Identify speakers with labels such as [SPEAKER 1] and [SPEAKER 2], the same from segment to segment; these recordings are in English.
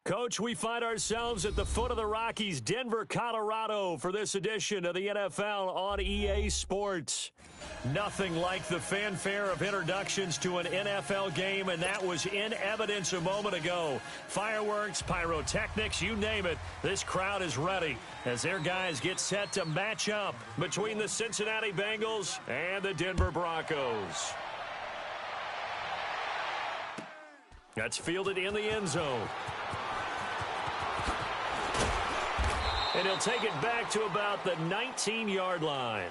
[SPEAKER 1] Coach, we find ourselves at the foot of the Rockies, Denver, Colorado, for this edition of the NFL on EA Sports. Nothing like the fanfare of introductions to an NFL game, and that was in evidence a moment ago. Fireworks, pyrotechnics, you name it, this crowd is ready as their guys get set to match up between the Cincinnati Bengals and the Denver Broncos. That's fielded in the end zone. And he'll take it back to about the 19-yard line.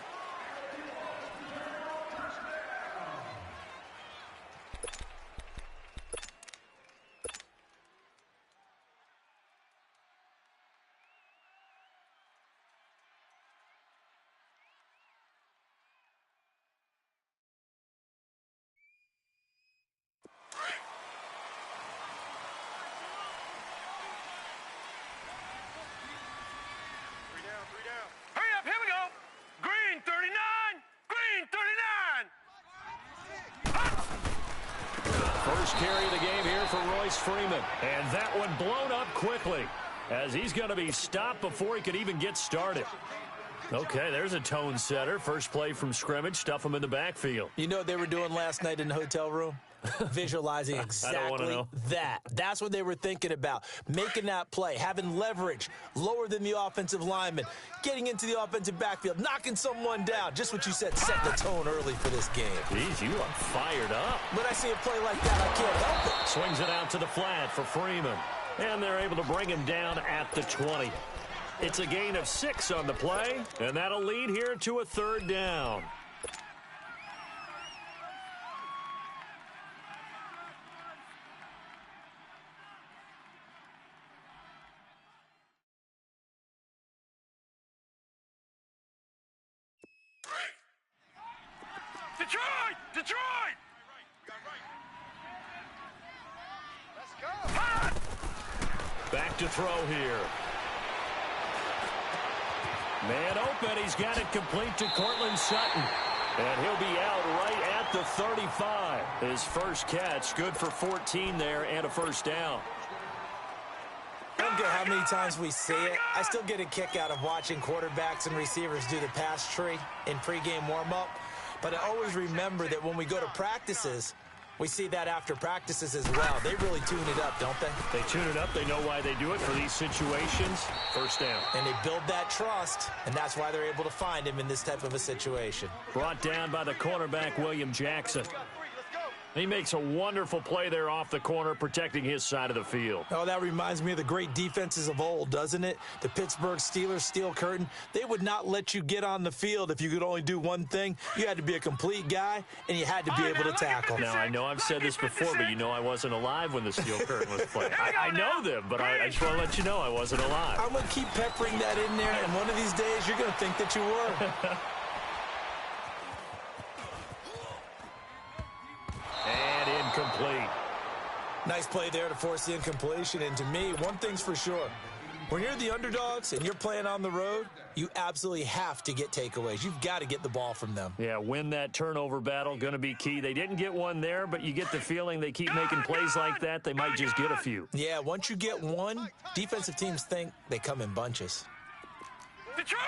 [SPEAKER 1] First carry of the game here for Royce Freeman. And that one blown up quickly as he's going to be stopped before he could even get started. Okay, there's a tone setter. First play from scrimmage, stuff him in the backfield.
[SPEAKER 2] You know what they were doing last night in the hotel room? Visualizing exactly that. That's what they were thinking about. Making that play, having leverage, lower than the offensive lineman, getting into the offensive backfield, knocking someone down. Just what you said, set the tone early for this game.
[SPEAKER 1] Jeez, you are fired up.
[SPEAKER 2] When I see a play like that, I can't help it.
[SPEAKER 1] Swings it out to the flat for Freeman. And they're able to bring him down at the 20. It's a gain of 6 on the play, and that'll lead here to a third down.
[SPEAKER 3] Detroit! Let's go!
[SPEAKER 1] Back to throw here. Man open, he's got it complete to Cortland Sutton. And he'll be out right at the 35. His first catch, good for 14 there and a first down.
[SPEAKER 2] I don't care how many times we see it. I still get a kick out of watching quarterbacks and receivers do the pass tree in pregame warm-up. But I always remember that when we go to practices, we see that after practices as well. They really tune it up, don't they?
[SPEAKER 1] They tune it up. They know why they do it for these situations. First down.
[SPEAKER 2] And they build that trust, and that's why they're able to find him in this type of a situation.
[SPEAKER 1] Brought down by the cornerback, William Jackson. He makes a wonderful play there off the corner, protecting his side of the field.
[SPEAKER 2] Oh, that reminds me of the great defenses of old, doesn't it? The Pittsburgh Steelers, Steel Curtain. They would not let you get on the field if you could only do one thing. You had to be a complete guy, and you had to be able to tackle.
[SPEAKER 1] Now, I know I've said this before, but you know I wasn't alive when the Steel Curtain was played. I know them, but I just want to let you know I wasn't alive.
[SPEAKER 2] I'm going to keep peppering that in there, and one of these days you're going to think that you were.
[SPEAKER 1] Complete.
[SPEAKER 2] Nice play there to force the incompletion. And to me, one thing's for sure. When you're the underdogs and you're playing on the road, you absolutely have to get takeaways. You've got to get the ball from them.
[SPEAKER 1] Yeah, win that turnover battle, going to be key. They didn't get one there, but you get the feeling they keep making plays like that, they might just get a few.
[SPEAKER 2] Yeah, once you get one, defensive teams think they come in bunches.
[SPEAKER 3] Detroit!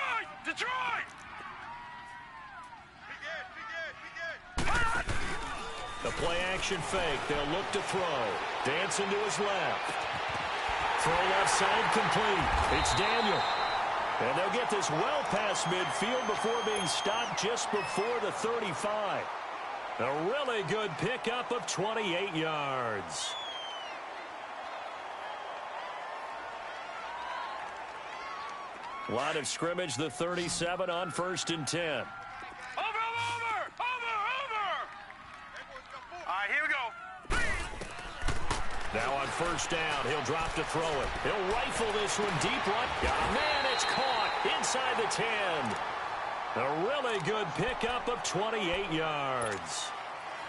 [SPEAKER 1] The play-action fake. They'll look to throw. Dancing to his left. Throw left side complete. It's Daniel. And they'll get this well past midfield before being stopped just before the 35. A really good pickup of 28 yards. Line of scrimmage, the 37 on 1st and 10.
[SPEAKER 3] Over! All right, here we go.
[SPEAKER 1] Now on first down, he'll drop to throw it. He'll rifle this one deep right. Man, it's caught inside the 10. A really good pickup of 28 yards.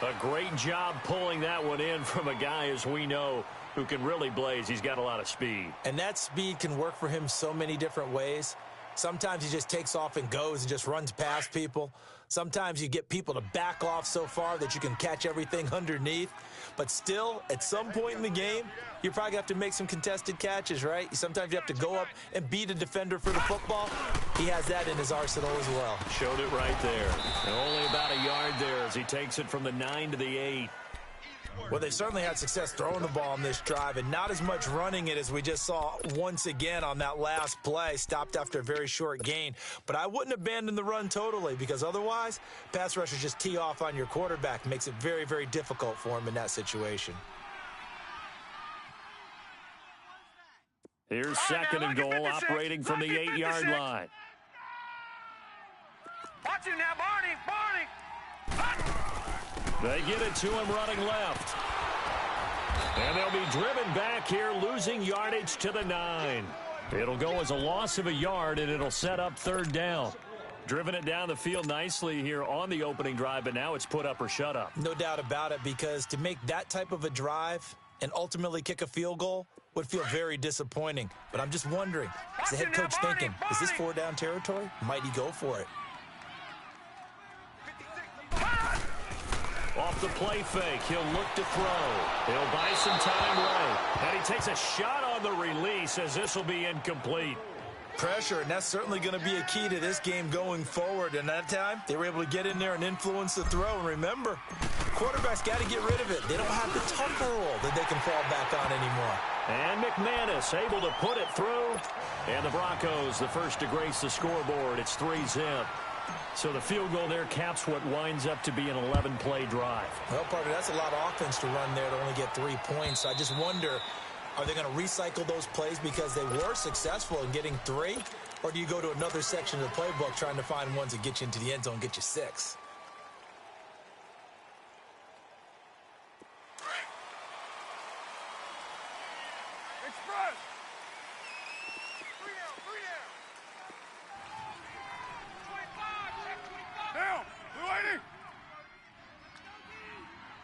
[SPEAKER 1] A great job pulling that one in from a guy, as we know, who can really blaze. He's got a lot of speed.
[SPEAKER 2] And that speed can work for him so many different ways. Sometimes he just takes off and goes and just runs past people. Sometimes you get people to back off so far that you can catch everything underneath. But still, at some point in the game, you're probably going to have to make some contested catches, right? Sometimes you have to go up and beat a defender for the football. He has that in his arsenal as well.
[SPEAKER 1] Showed it right there. And only about a yard there as he takes it from the 9 to the 8.
[SPEAKER 2] Well, they certainly had success throwing the ball on this drive and not as much running it as we just saw once again on that last play, stopped after a very short gain. But I wouldn't abandon the run totally because otherwise, pass rushers just tee off on your quarterback. Makes it very, very difficult for him in that situation.
[SPEAKER 1] Here's second and goal, operating from the 8-yard line.
[SPEAKER 3] Watch it now, Barney.
[SPEAKER 1] They get it to him running left. And they'll be driven back here, losing yardage to the 9. It'll go as a loss of a yard, and it'll set up third down. Driven it down the field nicely here on the opening drive, but now it's put up or shut up.
[SPEAKER 2] No doubt about it, because to make that type of a drive and ultimately kick a field goal would feel very disappointing. But I'm just wondering, is the head coach thinking, is this 4-down territory? Might he go for it?
[SPEAKER 1] Off the play fake, he'll look to throw. He'll buy some time right. And he takes a shot on the release as this will be incomplete.
[SPEAKER 2] Pressure, and that's certainly going to be a key to this game going forward. And that time, they were able to get in there and influence the throw. And remember, quarterbacks got to get rid of it. They don't have the tucker roll that they can fall back on anymore.
[SPEAKER 1] And McManus able to put it through. And the Broncos, the first to grace the scoreboard. It's 3-zip. So the field goal there caps what winds up to be an 11-play drive.
[SPEAKER 2] Well, partner, that's a lot of offense to run there to only get 3 points. I just wonder, are they going to recycle those plays because they were successful in getting 3? Or do you go to another section of the playbook trying to find ones that get you into the end zone and get you 6?
[SPEAKER 3] Express. 3 down. Down. Blue 80.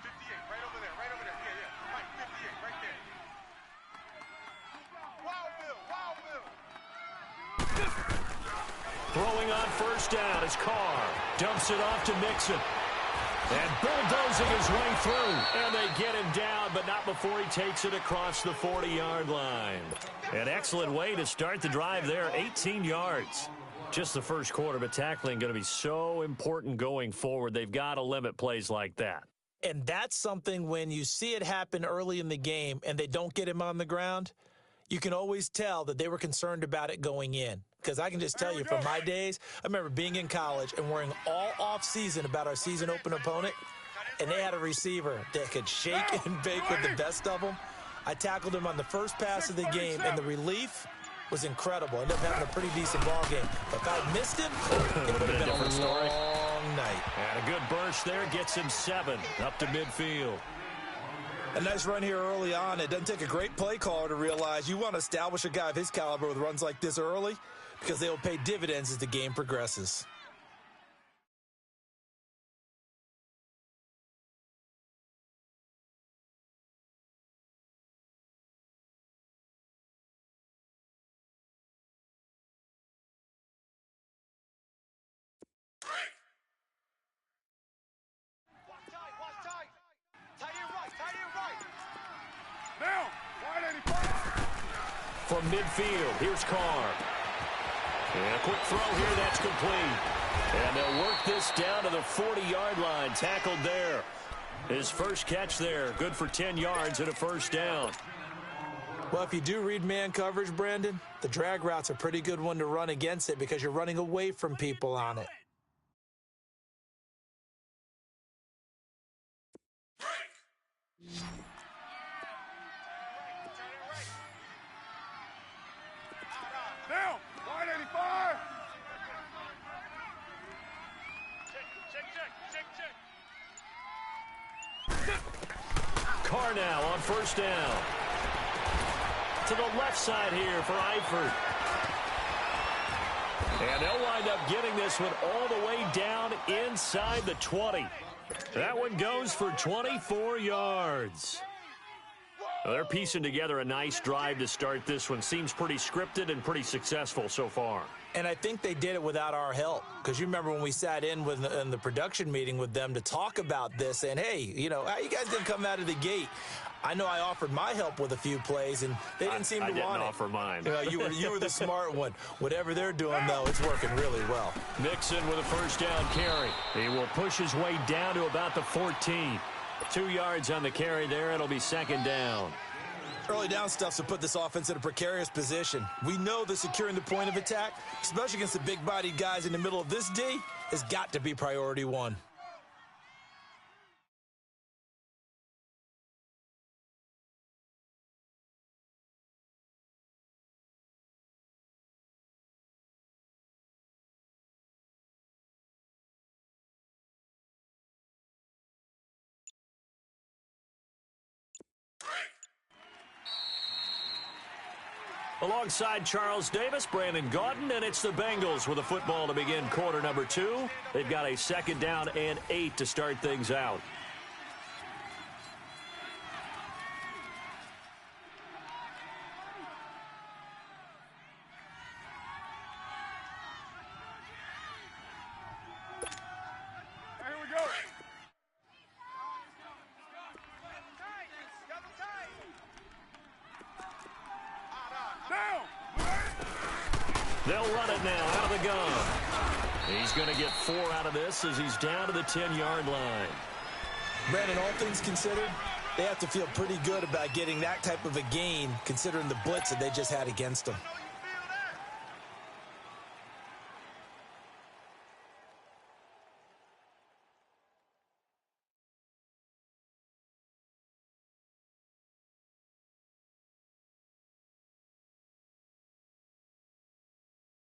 [SPEAKER 3] 58, right over there. Yeah. Right, 58, right there. Wild Bill.
[SPEAKER 1] Throwing on first down is Carr. Dumps it off to Mixon. And bulldozing his way through. And they get him down, but not before he takes it across the 40-yard line. An excellent way to start the drive there, 18 yards. Just the first quarter, but tackling going to be so important going forward. They've got to limit plays like that.
[SPEAKER 2] And that's something when you see it happen early in the game and they don't get him on the ground, you can always tell that they were concerned about it going in. Because I can just tell you from my days, I remember being in college and worrying all off-season about our season open opponent, and they had a receiver that could shake and bake with the best of them. I tackled him on the first pass of the game, and the relief was incredible. Ended up having a pretty decent ball game. But if I missed him, it would have been a long night.
[SPEAKER 1] And a good burst there gets him 7 up to midfield.
[SPEAKER 2] A nice run here early on. It doesn't take a great play caller to realize you want to establish a guy of his caliber with runs like this early because they will pay dividends as the game progresses.
[SPEAKER 1] From midfield, here's Carr. And a quick throw here, that's complete. And they'll work this down to the 40-yard line, tackled there. His first catch there, good for 10 yards and a first down.
[SPEAKER 2] Well, if you do read man coverage, Brandon, the drag route's a pretty good one to run against it because you're running away from people on it.
[SPEAKER 3] Down. 185. Check.
[SPEAKER 1] Carr now on first down. To the left side here for Eifert. And they'll wind up getting this one all the way down inside the 20. That one goes for 24 yards. Well, they're piecing together a nice drive to start this one. Seems pretty scripted and pretty successful so far.
[SPEAKER 2] And I think they did it without our help, because you remember when we sat in the production meeting with them to talk about this, and hey, you know, how you guys going to come out of the gate? I know I offered my help with a few plays, and they didn't seem to want it.
[SPEAKER 1] I didn't offer mine.
[SPEAKER 2] You were the smart one. Whatever they're doing, though, it's working really well.
[SPEAKER 1] Mixon with a first down carry. He will push his way down to about the 14. 2 yards on the carry there. It'll be second down.
[SPEAKER 2] Early down stuff to put this offense in a precarious position. We know that securing the point of attack, especially against the big-bodied guys in the middle of this D, has got to be priority one.
[SPEAKER 1] Alongside Charles Davis, Brandon Gaudin, and it's the Bengals with a football to begin quarter number 2. They've got a second down and 8 to start things out.
[SPEAKER 3] Here we go.
[SPEAKER 1] They'll run it now out of the gun. He's going to get 4 out of this as he's down to the 10-yard line.
[SPEAKER 2] Brandon, all things considered, they have to feel pretty good about getting that type of a gain, considering the blitz that they just had against them.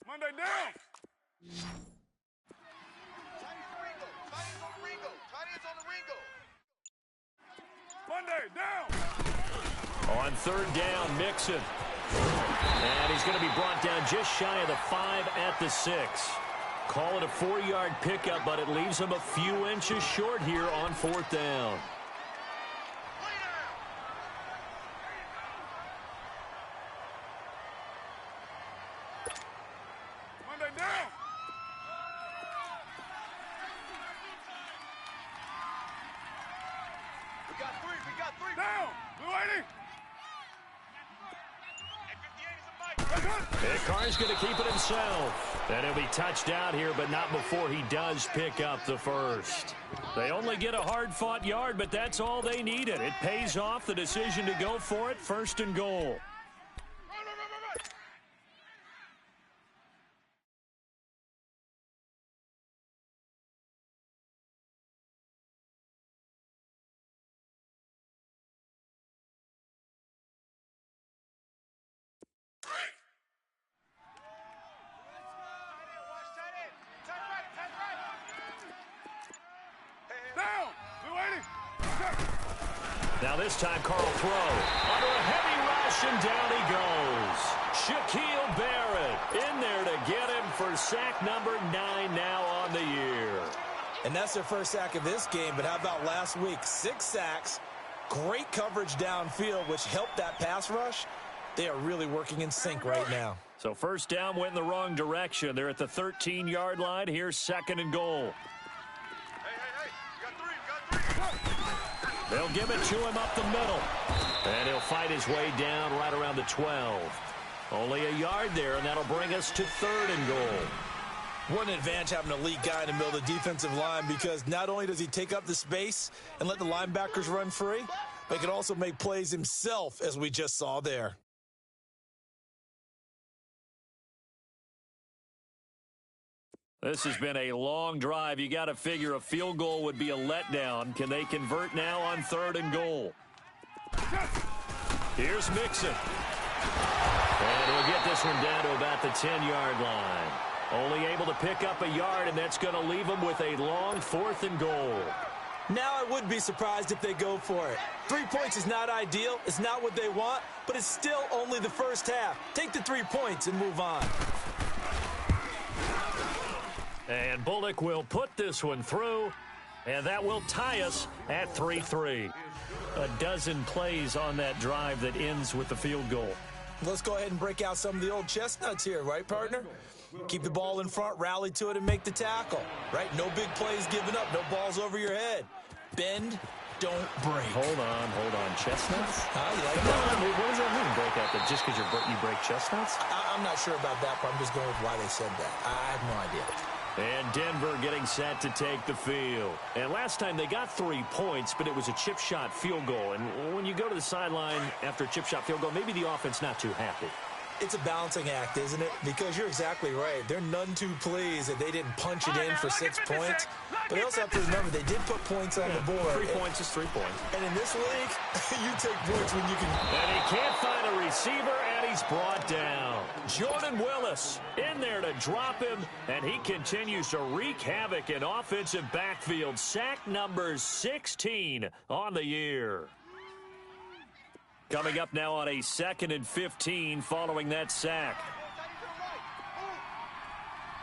[SPEAKER 3] Monday down. Monday down.
[SPEAKER 1] On third down, Mixon. And he's going to be brought down just shy of the 5 at the 6. Call it a 4-yard pickup, but it leaves him a few inches short here on fourth down. Carr's going to keep it himself. And he'll be touched down here, but not before he does pick up the first. They only get a hard-fought yard, but that's all they needed. It pays off the decision to go for it, first and goal. Now this time, Carl throw. Under a heavy rush, and down he goes. Shaquille Barrett in there to get him for sack number 9 now on the year.
[SPEAKER 2] And that's their first sack of this game, but how about last week? 6 sacks, great coverage downfield, which helped that pass rush. They are really working in sync right now.
[SPEAKER 1] So first down went in the wrong direction. They're at the 13-yard line. Here's second and goal. They'll give it to him up the middle. And he'll fight his way down right around the 12. Only a yard there, and that'll bring us to third and goal.
[SPEAKER 2] What an advantage having an elite guy in the middle of the defensive line, because not only does he take up the space and let the linebackers run free, but he can also make plays himself, as we just saw there.
[SPEAKER 1] This has been a long drive. You got to figure a field goal would be a letdown. Can they convert now on third and goal? Here's Mixon. And we'll get this one down to about the 10-yard line. Only able to pick up a yard, and that's going to leave them with a long fourth and goal.
[SPEAKER 2] Now I would be surprised if they go for it. 3 points is not ideal. It's not what they want, but it's still only the first half. Take the 3 points and move on.
[SPEAKER 1] And Bullock will put this one through, and that will tie us at 3-3. a dozen plays on that drive that ends with the field goal.
[SPEAKER 2] Let's go ahead and break out some of the old chestnuts here, right, partner? Keep the ball in front, rally to it, and make the tackle, right? No big plays given up, no balls over your head. Bend, don't break.
[SPEAKER 1] Hold on. Chestnuts?
[SPEAKER 2] You like
[SPEAKER 1] Come
[SPEAKER 2] that?
[SPEAKER 1] on, what does that mean, break out? That just because you break chestnuts?
[SPEAKER 2] I'm not sure about that, but I'm just going with why they said that. I have no idea.
[SPEAKER 1] And Denver getting set to take the field. And last time they got 3 points, but it was a chip shot field goal. And when you go to the sideline after a chip shot field goal, maybe the offense not too happy.
[SPEAKER 2] It's a balancing act, isn't it? Because you're exactly right. They're none too pleased that they didn't punch it in for 6 points. But they also have to remember they did put points on the board.
[SPEAKER 1] 3 points is 3 points.
[SPEAKER 2] And in this league, you take points when you can.
[SPEAKER 1] And he can't find a receiver, and he's brought down. Jordan Willis in there to drop him, and he continues to wreak havoc in offensive backfield. Sack number 16 on the year. Coming up now on a 2nd and 15 following that sack.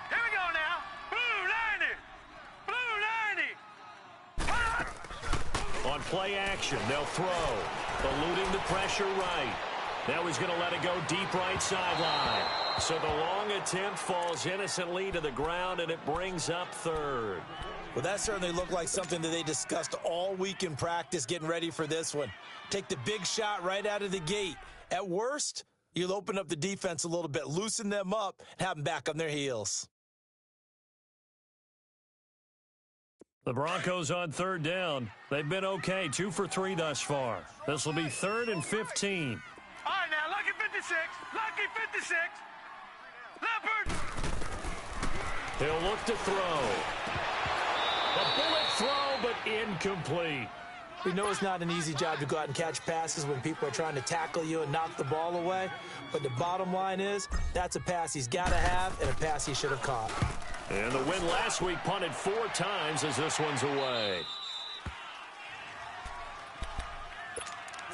[SPEAKER 3] Here we go now. Blue 90.
[SPEAKER 1] On play action, they'll throw. Eluding the pressure right. Now he's going to let it go deep right sideline. So the long attempt falls innocently to the ground, and it brings up 3rd.
[SPEAKER 2] Well, that certainly looked like something that they discussed all week in practice getting ready for this one. Take the big shot right out of the gate. At worst, you'll open up the defense a little bit, loosen them up, and have them back on their heels.
[SPEAKER 1] The Broncos on 3rd down. They've been okay, 2 for 3 thus far. This will be 3rd and 15.
[SPEAKER 3] All right, now, lucky 56. Lucky 56. Leopard.
[SPEAKER 1] He'll look to throw. A bullet throw, but incomplete.
[SPEAKER 2] We know it's not an easy job to go out and catch passes when people are trying to tackle you and knock the ball away. But the bottom line is, that's a pass he's got to have and a pass he should have caught.
[SPEAKER 1] And the win last week punted 4 times as this one's away.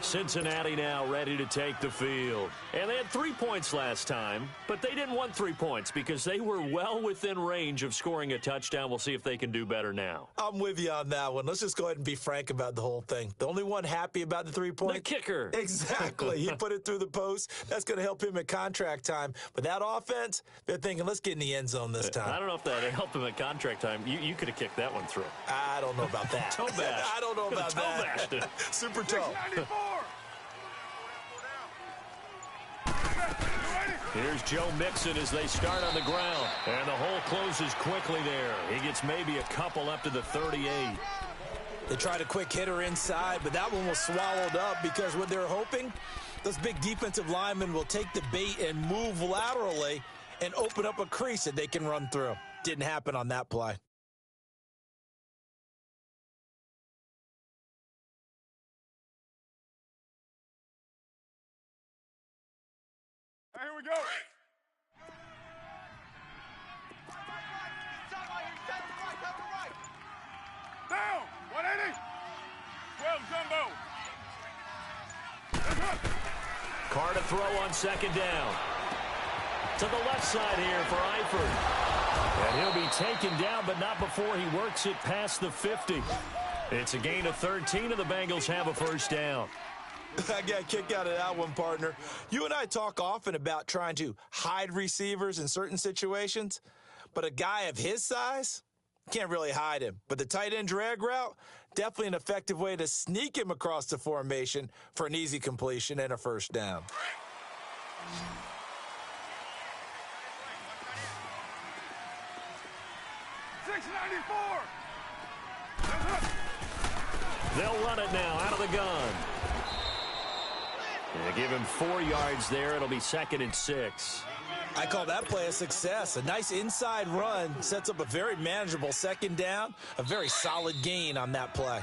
[SPEAKER 1] Cincinnati now ready to take the field. And they had 3 points last time, but they didn't want 3 points because they were well within range of scoring a touchdown. We'll see if they can do better now.
[SPEAKER 2] I'm with you on that one. Let's just go ahead and be frank about the whole thing. The only one happy about the 3 points?
[SPEAKER 1] The kicker.
[SPEAKER 2] Exactly. He put it through the post. That's going to help him at contract time. But that offense, they're thinking, let's get in the end zone this time.
[SPEAKER 1] I don't know if that helped him at contract time. You could have kicked that one through.
[SPEAKER 2] I don't know about that.
[SPEAKER 1] Toe bash.
[SPEAKER 2] I don't know about that.
[SPEAKER 1] Toe bashed it.
[SPEAKER 2] Super toe.
[SPEAKER 3] 94.
[SPEAKER 1] Here's Joe Mixon as they start on the ground. And the hole closes quickly there. He gets maybe a couple up to the 38.
[SPEAKER 2] They tried a quick hitter inside, but that one was swallowed up because what they're hoping, those big defensive linemen will take the bait and move laterally and open up a crease that they can run through. Didn't happen on that play.
[SPEAKER 3] Here we go. Down. 180. 12 jumbo.
[SPEAKER 1] Carr to throw on 2nd down. To the left side here for Eifert. And he'll be taken down, but not before he works it past the 50. It's a gain of 13, and the Bengals have a 1st down.
[SPEAKER 2] I got a kick out of that one, partner. You and I talk often about trying to hide receivers in certain situations, but a guy of his size can't really hide him. But the tight end drag route, definitely an effective way to sneak him across the formation for an easy completion and a 1st down.
[SPEAKER 1] They'll run it now out of the gun. They give him 4 yards there. It'll be 2nd and 6.
[SPEAKER 2] I call that play a success. A nice inside run sets up a very manageable 2nd down. A very solid gain on that play.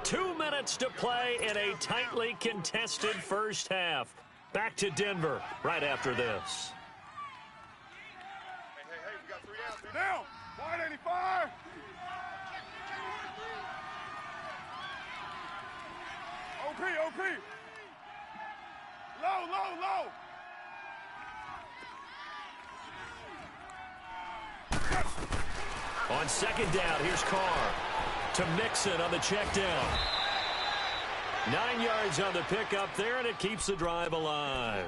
[SPEAKER 1] 2 minutes to play in a tightly contested 1st half. Back to Denver right after this.
[SPEAKER 3] Hey, we got 3 out. Down. 185. OP. Low.
[SPEAKER 1] On 2nd down, here's Carr. to Mixon on the check down. 9 yards on the pickup there, and it keeps the drive alive.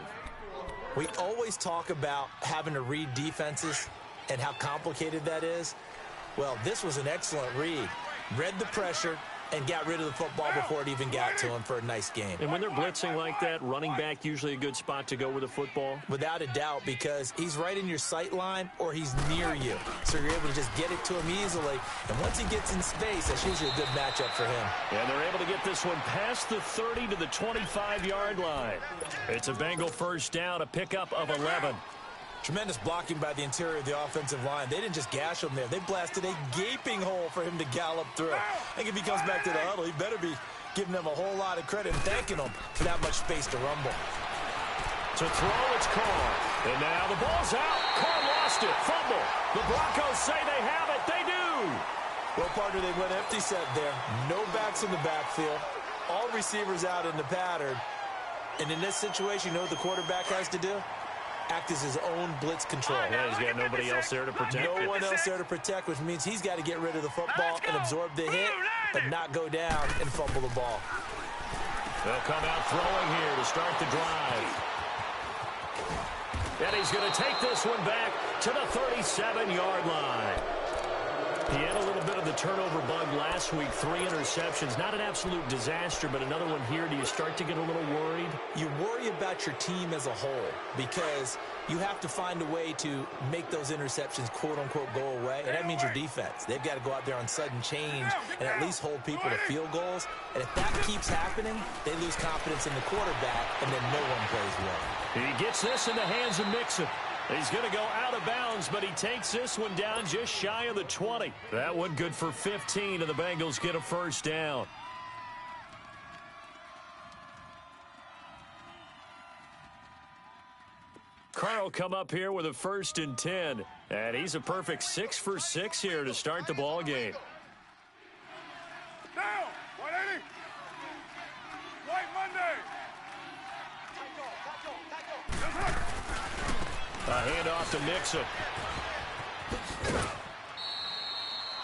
[SPEAKER 2] We always talk about having to read defenses and how complicated that is. Well, this was an excellent read. Read the pressure and got rid of the football before it even got to him for a nice game.
[SPEAKER 1] And when they're blitzing like that, running back usually a good spot to go with the football?
[SPEAKER 2] Without a doubt, because he's right in your sight line or he's near you. So you're able to just get it to him easily. And once he gets in space, that's usually a good matchup for him.
[SPEAKER 1] And they're able to get this one past the 30 to the 25-yard line. It's a Bengal first down, a pickup of 11.
[SPEAKER 2] Tremendous blocking by the interior of the offensive line. They didn't just gash him there. They blasted a gaping hole for him to gallop through. I think if he comes back to the huddle, he better be giving them a whole lot of credit and thanking them for that much space to rumble.
[SPEAKER 1] To throw, it's Carr. And now the ball's out. Carr lost it. Fumble. The Broncos say they have it. They do.
[SPEAKER 2] Well, partner, they went empty set there. No backs in the backfield. All receivers out in the pattern. And in this situation, you know what the quarterback has to do? Act as his own blitz control.
[SPEAKER 1] Yeah, he's got nobody else there to protect
[SPEAKER 2] No one else there to protect, which means he's got to get rid of the football and absorb the hit, but not go down and fumble the ball.
[SPEAKER 1] They'll come out throwing here to start the drive. And he's going to take this one back to the 37-yard line. He had a little bit of the turnover bug last week, 3 interceptions. Not an absolute disaster, but another one here. Do you start to get a little worried?
[SPEAKER 2] You worry about your team as a whole because you have to find a way to make those interceptions, quote-unquote, go away, and that means your defense. They've got to go out there on sudden change and at least hold people to field goals. And if that keeps happening, they lose confidence in the quarterback, and then no one plays well.
[SPEAKER 1] He gets this in the hands of Mixon. He's going to go out of bounds, but he takes this one down just shy of the 20. That one good for 15, and the Bengals get a first down. Carr come up here with a 1st and 10, and he's a perfect 6 for 6 here to start the ball game.
[SPEAKER 3] Down, 180. White Monday.
[SPEAKER 1] A handoff to Mixon.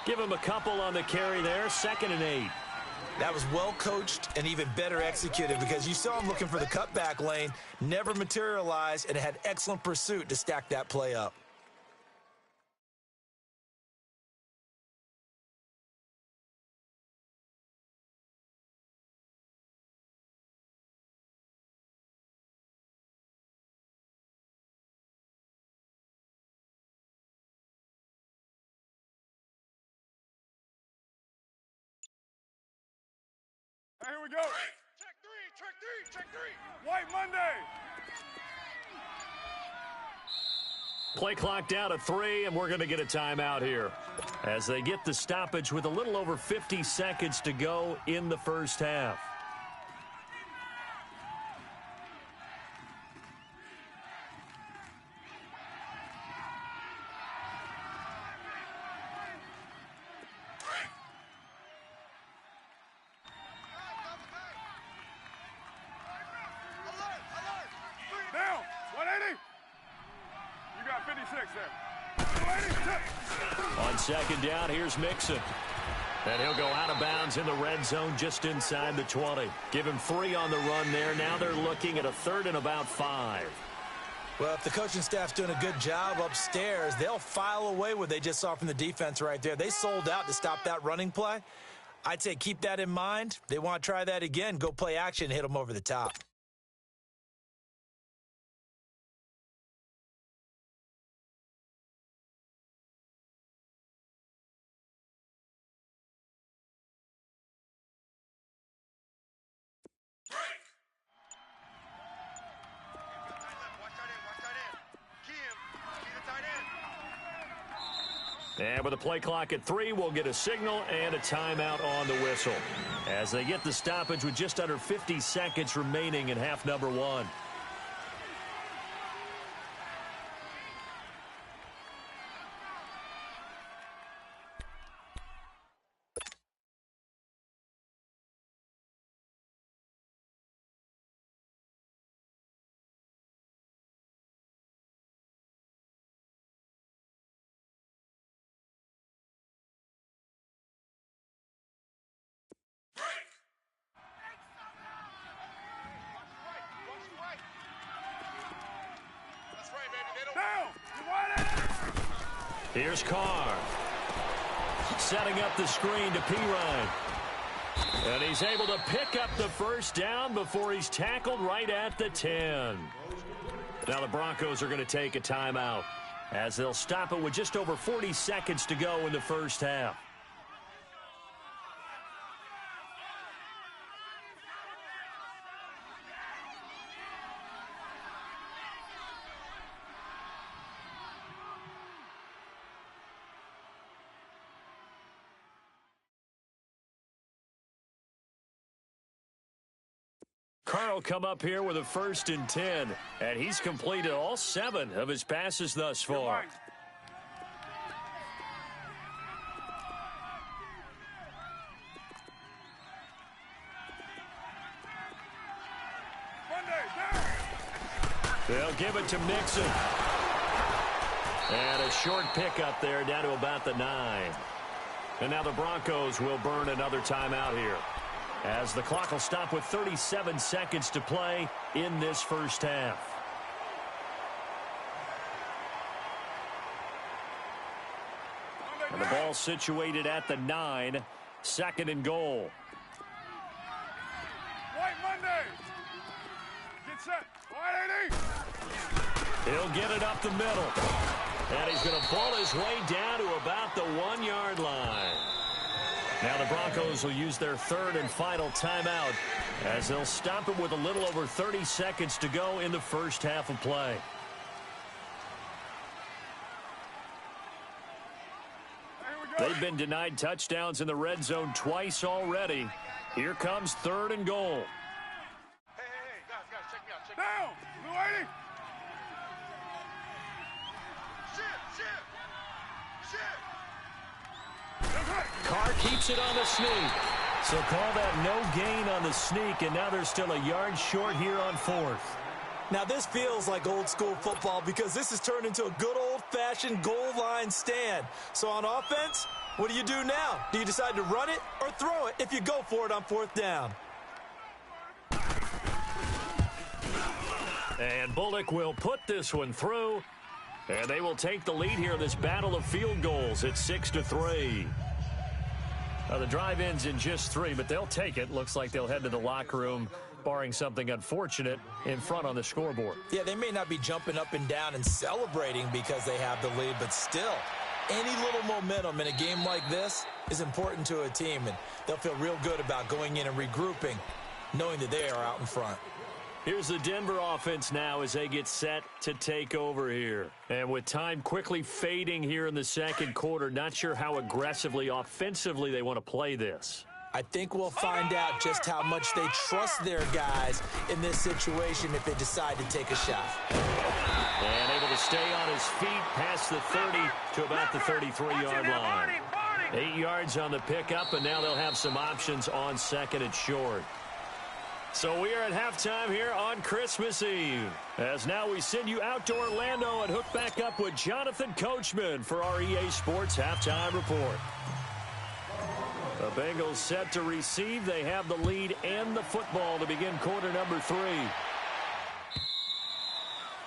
[SPEAKER 1] Give him a couple on the carry there. 2nd and 8.
[SPEAKER 2] That was well coached and even better executed because you saw him looking for the cutback lane, never materialized, and had excellent pursuit to stack that play up.
[SPEAKER 3] Here we go. Check three. White Monday.
[SPEAKER 1] Play clock down to 3, and we're going to get a timeout here as they get the stoppage with a little over 50 seconds to go in the first half.
[SPEAKER 3] Down, 180. You got 56 there. 280.
[SPEAKER 1] On 2nd down, here's Mixon. And he'll go out of bounds in the red zone just inside the 20. Give him 3 on the run there. Now they're looking at a 3rd and about 5.
[SPEAKER 2] Well, if the coaching staff's doing a good job upstairs, they'll file away what they just saw from the defense right there. They sold out to stop that running play. I'd say keep that in mind. They want to try that again. Go play action, hit them over the top.
[SPEAKER 1] And with the play clock at 3, we'll get a signal and a timeout on the whistle as they get the stoppage with just under 50 seconds remaining in half number 1.
[SPEAKER 3] Down. Wide 80.
[SPEAKER 1] Here's Carr. Setting up the screen to Pirine. And he's able to pick up the first down before he's tackled right at the 10. Now the Broncos are going to take a timeout as they'll stop it with just over 40 seconds to go in the first half. Carr will come up here with a 1st and 10, and he's completed all 7 of his passes thus far. They'll give it to Mixon. And a short pickup there down to about the 9. And now the Broncos will burn another timeout here, as the clock will stop with 37 seconds to play in this first half. And the ball situated at the 9, 2nd and goal.
[SPEAKER 3] White Monday. Get set. Wide 80.
[SPEAKER 1] He'll get it up the middle. And he's going to ball his way down to about the 1-yard line. Now the Broncos will use their 3rd and final timeout, as they'll stop it with a little over 30 seconds to go in the first half of play. They've been denied touchdowns in the red zone twice already. Here comes 3rd and goal.
[SPEAKER 3] Hey, guys, check me out. Down. Blue 80.
[SPEAKER 1] Carr keeps it on the sneak. So call that no gain on the sneak, and now they're still a yard short here on 4th.
[SPEAKER 2] Now this feels like old school football, because this has turned into a good old-fashioned goal line stand. So on offense, what do you do now? Do you decide to run it or throw it if you go for it on 4th down?
[SPEAKER 1] And Bullock will put this one through, and they will take the lead here in this battle of field goals at 6-3. Now the drive ends in just 3, but they'll take it. Looks like they'll head to the locker room, barring something unfortunate, in front on the scoreboard.
[SPEAKER 2] Yeah, they may not be jumping up and down and celebrating because they have the lead, but still, any little momentum in a game like this is important to a team, and they'll feel real good about going in and regrouping, knowing that they are out in front.
[SPEAKER 1] Here's the Denver offense now as they get set to take over here. And with time quickly fading here in the second quarter, not sure how aggressively, offensively they want to play this.
[SPEAKER 2] I think we'll find out just how much they trust their guys in this situation if they decide to take a shot.
[SPEAKER 1] And able to stay on his feet past the 30 to about the 33-yard line. 8 yards on the pickup, and now they'll have some options on 2nd and short. So we are at halftime here on Christmas Eve, as now we send you out to Orlando and hook back up with Jonathan Coachman for our EA Sports Halftime Report. The Bengals set to receive. They have the lead and the football to begin quarter number 3.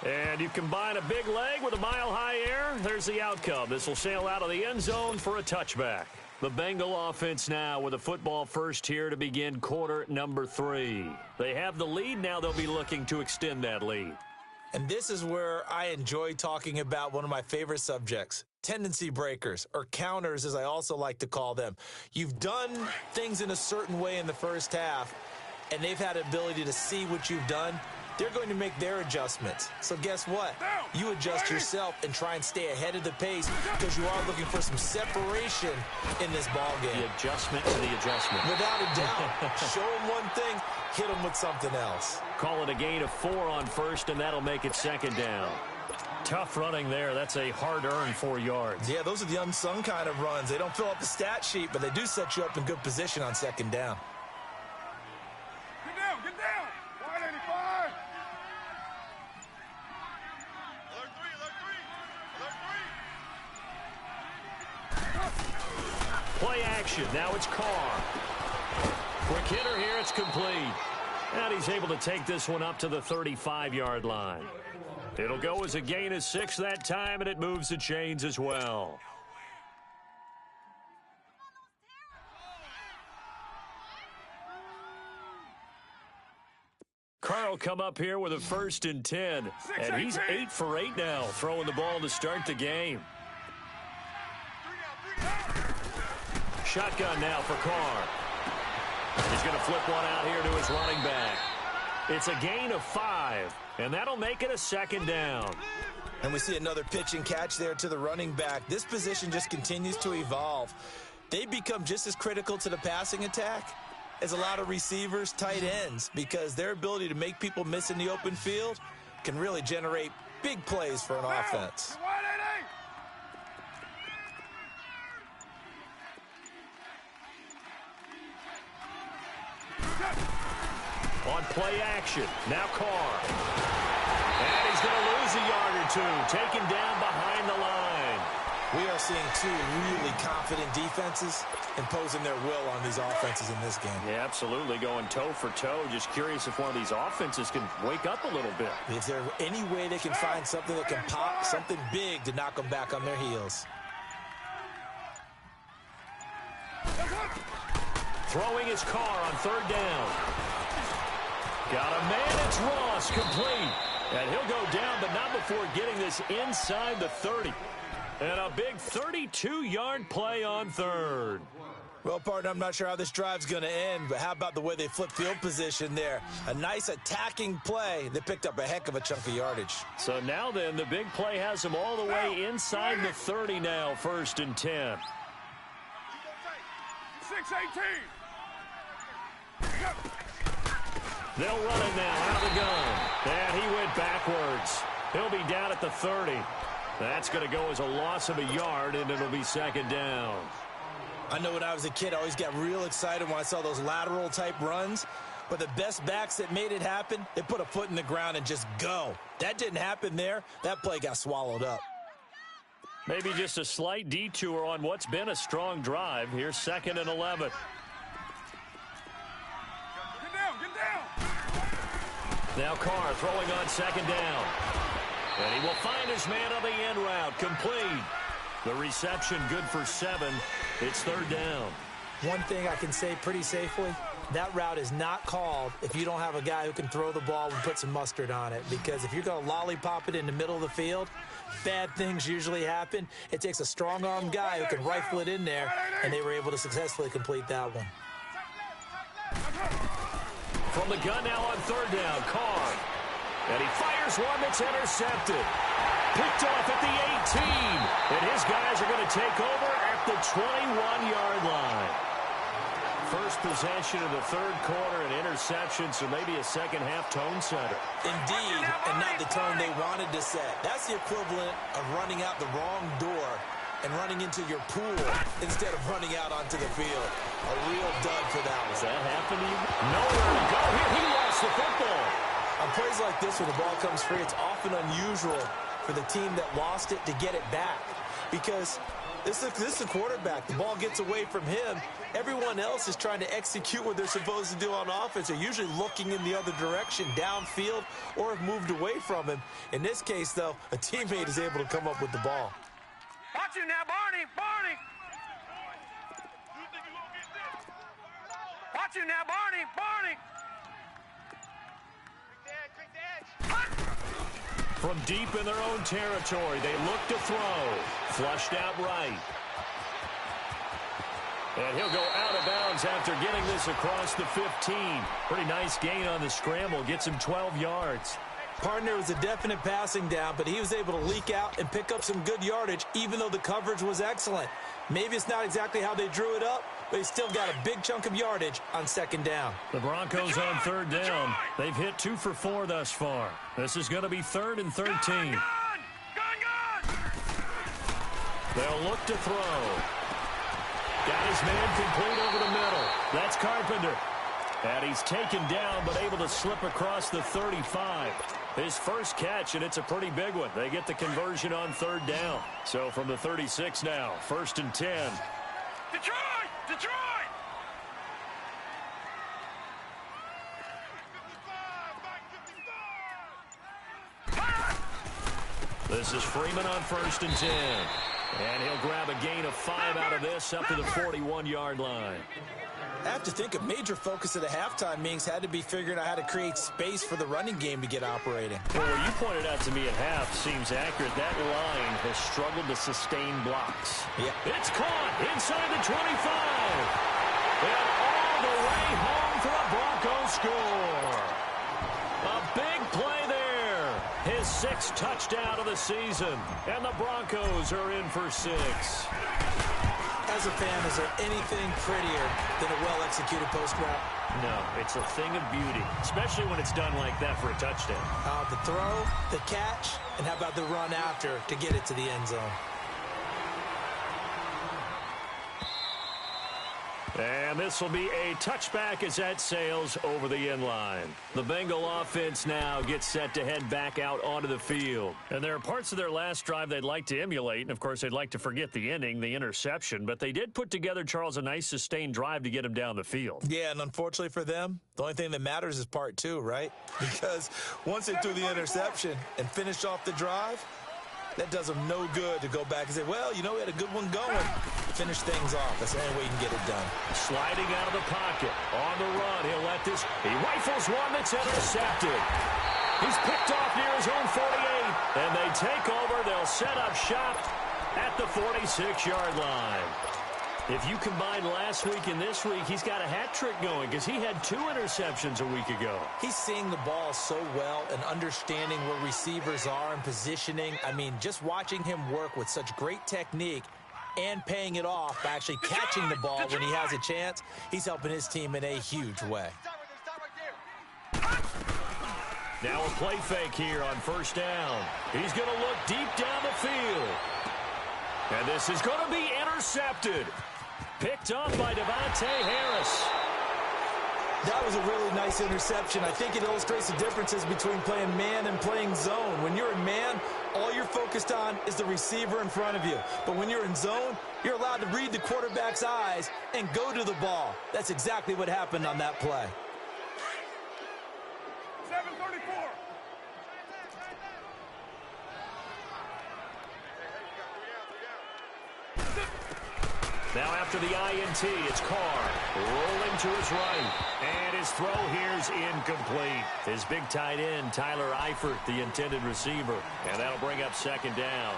[SPEAKER 1] And you combine a big leg with a mile-high air, there's the outcome. This will sail out of the end zone for a touchback. The Bengal offense now with a football first here to begin quarter number 3. They have the lead. Now they'll be looking to extend that lead.
[SPEAKER 2] And this is where I enjoy talking about one of my favorite subjects, tendency breakers, or counters as I also like to call them. You've done things in a certain way in the first half, and they've had the ability to see what you've done. They're going to make their adjustments. So guess what? You adjust yourself and try and stay ahead of the pace, because you are looking for some separation in this ball game.
[SPEAKER 1] The adjustment to the adjustment.
[SPEAKER 2] Without a doubt. Show them one thing, hit them with something else.
[SPEAKER 1] Call it a gain of 4 on first, and that'll make it 2nd down. Tough running there. That's a hard-earned 4 yards.
[SPEAKER 2] Yeah, those are the unsung kind of runs. They don't fill up the stat sheet, but they do set you up in good position on 2nd down.
[SPEAKER 3] Get down. Wide 85.
[SPEAKER 1] Play action. Now it's Carr. Quick hitter here. It's complete. And he's able to take this one up to the 35-yard line. It'll go as a gain of 6 that time, and it moves the chains as well. Carl come up here with a 1st and 10, and he's 8 for 8 now, throwing the ball to start the game. Shotgun now for Carr. He's going to flip one out here to his running back. It's a gain of 5, and that'll make it a 2nd down.
[SPEAKER 2] And we see another pitch and catch there to the running back. This position just continues to evolve. They've become just as critical to the passing attack as a lot of receivers, tight ends, because their ability to make people miss in the open field can really generate big plays for an offense.
[SPEAKER 1] On play action, now Carr. And he's going to lose a yard or 2, taken down behind the line.
[SPEAKER 2] We are seeing 2 really confident defenses imposing their will on these offenses in this game.
[SPEAKER 1] Yeah, absolutely, going toe for toe. Just curious if one of these offenses can wake up a little bit.
[SPEAKER 2] Is there any way they can find something that can pop, something big to knock them back on their heels?
[SPEAKER 1] Throwing his Carr on 3rd down. Got a man, it's Ross, complete. And he'll go down, but not before getting this inside the 30. And a big 32-yard play on 3rd.
[SPEAKER 2] Well, partner, I'm not sure how this drive's going to end, but how about the way they flip field position there? A nice attacking play. They picked up a heck of a chunk of yardage.
[SPEAKER 1] So now then, the big play has them all the way inside the 30 now, 1st and 10.
[SPEAKER 3] 6-18.
[SPEAKER 1] They'll run it now out of the gun. And he went backwards. He'll be down at the 30. That's going to go as a loss of a yard, and it'll be 2nd down.
[SPEAKER 2] I know when I was a kid, I always got real excited when I saw those lateral-type runs. But the best backs that made it happen, they put a foot in the ground and just go. That didn't happen there. That play got swallowed up.
[SPEAKER 1] Maybe just a slight detour on what's been a strong drive. Here's 2nd and 11. Now Carr throwing on 2nd down. And he will find his man on the end route. Complete. The reception good for 7. It's 3rd down.
[SPEAKER 2] One thing I can say pretty safely, that route is not called if you don't have a guy who can throw the ball and put some mustard on it. Because if you're going to lollipop it in the middle of the field, bad things usually happen. It takes a strong-arm guy who can rifle it in there, and they were able to successfully complete that one.
[SPEAKER 1] From the gun now on 3rd down, Carr. And he fires one that's intercepted. Picked off at the 18. And his guys are going to take over at the 21-yard line. First possession of the 3rd quarter, an interception, so maybe a second-half tone setter.
[SPEAKER 2] Indeed, and not the tone they wanted to set. That's the equivalent of running out the wrong door and running into your pool instead of running out onto the field. A real dud for that one.
[SPEAKER 1] Does that happen to you? Nowhere to go. He lost the football.
[SPEAKER 2] On plays like this, when the ball comes free, it's often unusual for the team that lost it to get it back. Because this is a quarterback. The ball gets away from him. Everyone else is trying to execute what they're supposed to do on offense. They're usually looking in the other direction, downfield, or have moved away from him. In this case, though, a teammate is able to come up with the ball.
[SPEAKER 3] Watch you now, Barney! Barney! Watch you now, Barney! Barney!
[SPEAKER 1] From deep in their own territory, they look to throw. Flushed out right. And he'll go out of bounds after getting this across the 15. Pretty nice gain on the scramble. Gets him 12 yards.
[SPEAKER 2] Partner was a definite passing down, but he was able to leak out and pick up some good yardage, even though the coverage was excellent. Maybe it's not exactly how they drew it up, but he still got a big chunk of yardage on 2nd down.
[SPEAKER 1] The Broncos on 3rd down. They've hit 2 for 4 thus far. This is going to be 3rd and 13.
[SPEAKER 3] Gun!
[SPEAKER 1] They'll look to throw. Got his man complete over the middle. That's Carpenter. And he's taken down, but able to slip across the 35. His first catch, and it's a pretty big one. They get the conversion on 3rd down. So from the 36 now, 1st and 10.
[SPEAKER 3] Detroit! Detroit!
[SPEAKER 1] This is Freeman on 1st and 10. And he'll grab a gain of 5 out of this up to the 41-yard line.
[SPEAKER 2] I have to think a major focus of the halftime meetings had to be figuring out how to create space for the running game to get operating.
[SPEAKER 1] Well, what you pointed out to me at half seems accurate. That line has struggled to sustain blocks.
[SPEAKER 2] Yeah.
[SPEAKER 1] It's caught inside the 25. And all the way home for a Broncos score. A big play there. His 6th touchdown of the season. And the Broncos are in for 6.
[SPEAKER 2] As a fan, is there anything prettier than a well-executed post route?
[SPEAKER 1] No, it's a thing of beauty, especially when it's done like that for a touchdown.
[SPEAKER 2] The throw, the catch, and how about the run after to get it to the end zone?
[SPEAKER 1] And this will be a touchback as that sails over the end line. The Bengal offense now gets set to head back out onto the field. And there are parts of their last drive they'd like to emulate, and of course they'd like to forget the ending, the interception, but they did put together, Charles, a nice sustained drive to get him down the field.
[SPEAKER 2] Yeah, and unfortunately for them, the only thing that matters is part 2, right? Because once they threw the interception and finished off the drive, that does them no good to go back and say, well, you know, we had a good one going. Finish things off. That's the only way you can get it done.
[SPEAKER 1] Sliding out of the pocket. On the run, he'll let this. He rifles one that's intercepted. He's picked off near his own 48. And they take over. They'll set up shop at the 46-yard line. If you combine last week and this week, he's got a hat trick going because he had 2 interceptions a week ago.
[SPEAKER 2] He's seeing the ball so well and understanding where receivers are and positioning. I mean, just watching him work with such great technique and paying it off by actually catching the ball when he has a chance, he's helping his team in a huge way.
[SPEAKER 1] Now a play fake here on 1st down. He's going to look deep down the field. And this is going to be intercepted. Picked up by Devontae Harris.
[SPEAKER 2] That was a really nice interception. I think it illustrates the differences between playing man and playing zone. When you're in man, all you're focused on is the receiver in front of you. But when you're in zone, you're allowed to read the quarterback's eyes and go to the ball. That's exactly what happened on that play.
[SPEAKER 3] 734.
[SPEAKER 1] Now after the INT, it's Carr rolling to his right. And his throw here's incomplete. His big tight end, Tyler Eifert, the intended receiver. And that'll bring up 2nd down.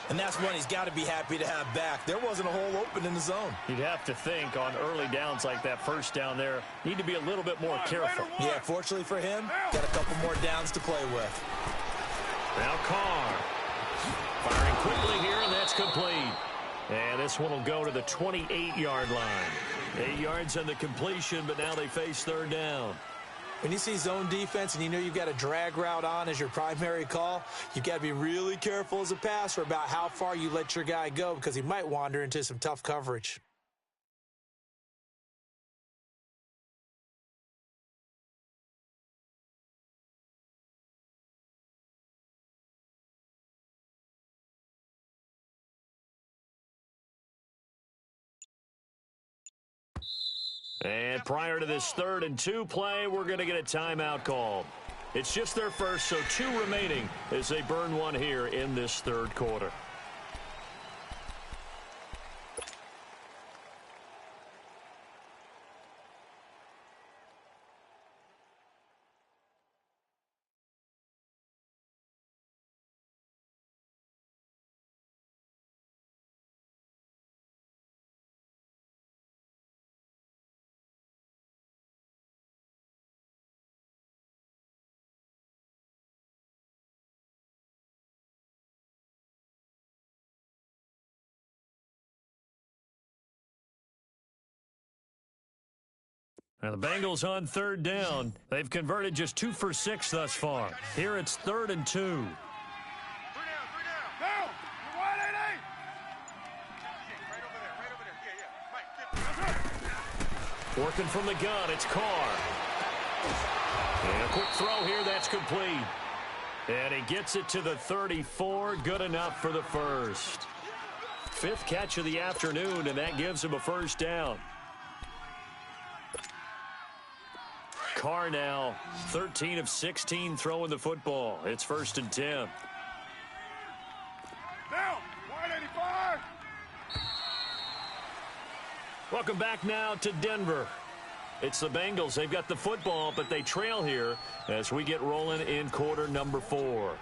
[SPEAKER 2] And that's one he's got to be happy to have back. There wasn't a hole open in the zone.
[SPEAKER 1] You'd have to think on early downs like that 1st down there, need to be a little bit more careful.
[SPEAKER 2] Yeah, fortunately for him, got a couple more downs to play with.
[SPEAKER 1] Now Carr firing quickly here, and that's complete. And this one will go to the 28-yard line. 8 yards on the completion, but now they face 3rd down.
[SPEAKER 2] When you see zone defense and you know you've got a drag route on as your primary call, you've got to be really careful as a passer about how far you let your guy go because he might wander into some tough coverage.
[SPEAKER 1] And prior to this 3rd and 2 play, we're going to get a timeout called. It's just their first, so 2 remaining as they burn one here in this 3rd quarter. Now the Bengals on 3rd down. They've converted just 2 for 6 thus far. Here it's 3rd and 2.
[SPEAKER 3] 3 down. Down. You're wide, 8-8. Right over there. That's right.
[SPEAKER 1] Working from the gun, it's Carr. And a quick throw here, that's complete. And he gets it to the 34, good enough for the first. 5th catch of the afternoon, and that gives him a 1st down. Carr now 13 of 16 throwing the football. It's 1st and 10. Welcome back now to Denver. It's the Bengals. They've got the football, but they trail here as we get rolling in quarter number 4.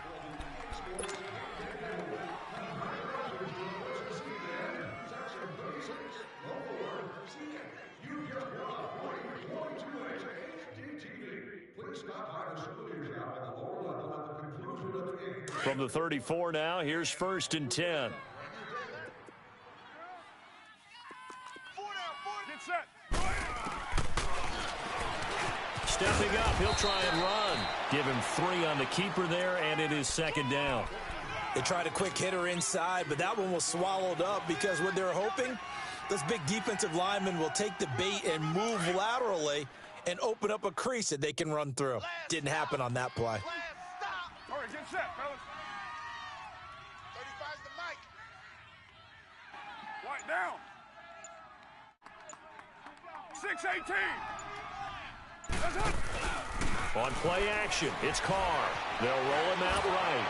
[SPEAKER 1] From the 34 now, here's 1st and 10. Stepping up, he'll try and run. Give him 3 on the keeper there, and it is 2nd down.
[SPEAKER 2] They tried a quick hitter inside, but that one was swallowed up because what they're hoping, this big defensive lineman will take the bait and move laterally and open up a crease that they can run through. Didn't happen on that play.
[SPEAKER 3] All right, get set, fellas. 35's the mic. White down. 6-18.
[SPEAKER 1] On play action, it's Carr. They'll roll him out right.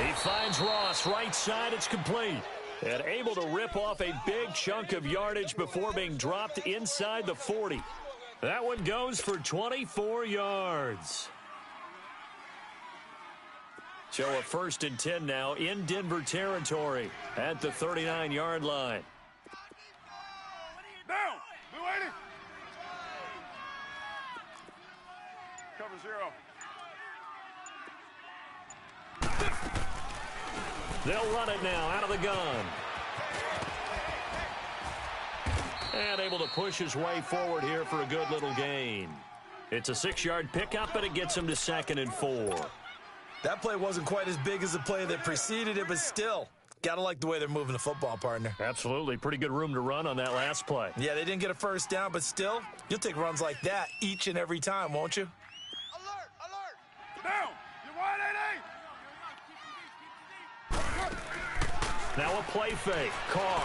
[SPEAKER 1] He finds Ross right side. It's complete. And able to rip off a big chunk of yardage before being dropped inside the 40. That one goes for 24 yards. So a 1st and 10 now in Denver territory at the 39-yard line.
[SPEAKER 3] Down. Blue 80. Cover 0.
[SPEAKER 1] They'll run it now out of the gun. And able to push his way forward here for a good little gain. It's a 6-yard pickup, but it gets him to 2nd and 4.
[SPEAKER 2] That play wasn't quite as big as the play that preceded it, but still, got to like the way they're moving the football, partner.
[SPEAKER 1] Absolutely. Pretty good room to run on that last play.
[SPEAKER 2] Yeah, they didn't get a 1st down, but still, you'll take runs like that each and every time, won't you?
[SPEAKER 3] Alert, alert. Down. You're wide 8-8.
[SPEAKER 1] Now a play fake. Carr.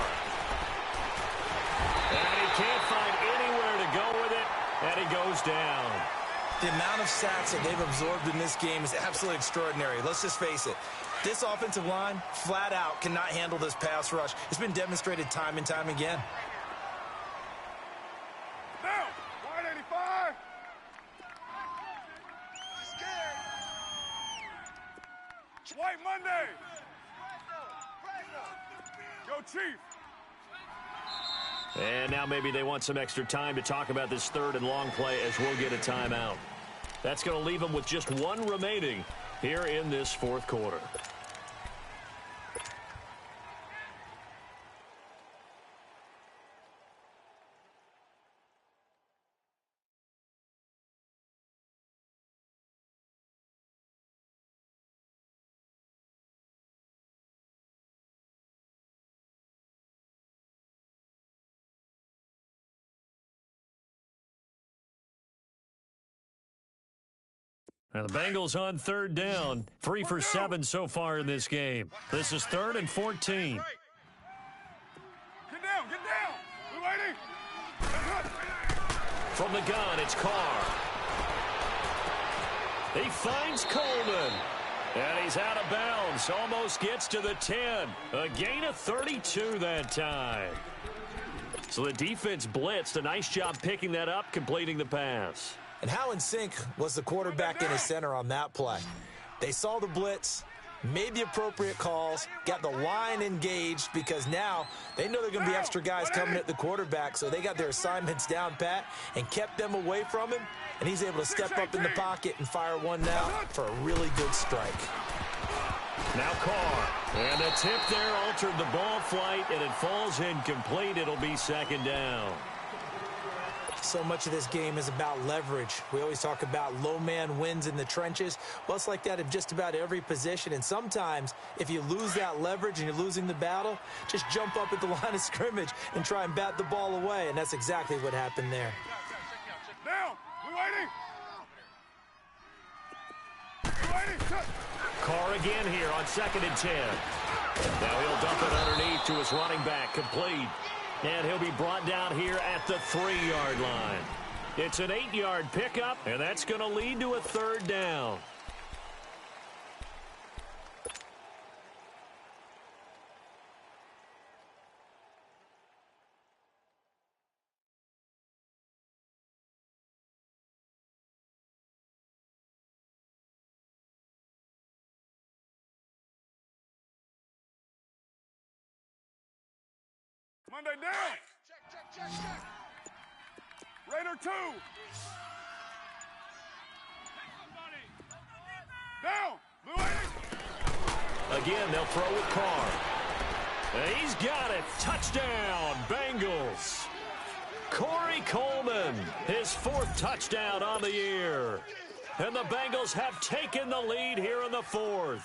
[SPEAKER 1] And he can't find anywhere to go with it, and he goes down.
[SPEAKER 2] The amount of sacks that they've absorbed in this game is absolutely extraordinary. Let's just face it. This offensive line, flat out, cannot handle this pass rush. It's been demonstrated time and time again.
[SPEAKER 3] Down. Wide 85. Scared. White Monday. Go Chief.
[SPEAKER 1] And now maybe they want some extra time to talk about this 3rd and long play as we'll get a timeout. That's going to leave them with just 1 remaining here in this 4th quarter. Now the Bengals on 3rd down. 3 for 7 so far in this game. This is 3rd and 14.
[SPEAKER 3] Get down, get down. Blue 80.
[SPEAKER 1] From the gun, it's Carr. He finds Coleman. And he's out of bounds. Almost gets to the 10. A gain of 32 that time. So the defense blitzed. A nice job picking that up, completing the pass.
[SPEAKER 2] And how in sync was the quarterback and his center on that play? They saw the blitz, made the appropriate calls, got the line engaged because now they know they're going to be extra guys coming at the quarterback, so they got their assignments down pat and kept them away from him, and he's able to step up in the pocket and fire one now for a really good strike.
[SPEAKER 1] Now Carr, and the tip there altered the ball flight, and it falls incomplete. It'll be 2nd down.
[SPEAKER 2] So much of this game is about leverage. We always talk about low man wins in the trenches. Well, it's like that in just about every position. And sometimes, if you lose that leverage and you're losing the battle, just jump up at the line of scrimmage and try and bat the ball away. And that's exactly what happened there.
[SPEAKER 3] Down. Blue 80. Blue 80.
[SPEAKER 1] Carr again here on 2nd and 10. Now he'll dump it underneath to his running back, complete. And he'll be brought down here at the 3-yard line. It's an 8-yard pickup, and that's going to lead to a 3rd down.
[SPEAKER 3] Monday down. Check. Raider 2. Down. Blue 80.
[SPEAKER 1] Again, they'll throw with Carr. And he's got it. Touchdown, Bengals. Corey Coleman, his 4th touchdown on the year. And the Bengals have taken the lead here in the 4th.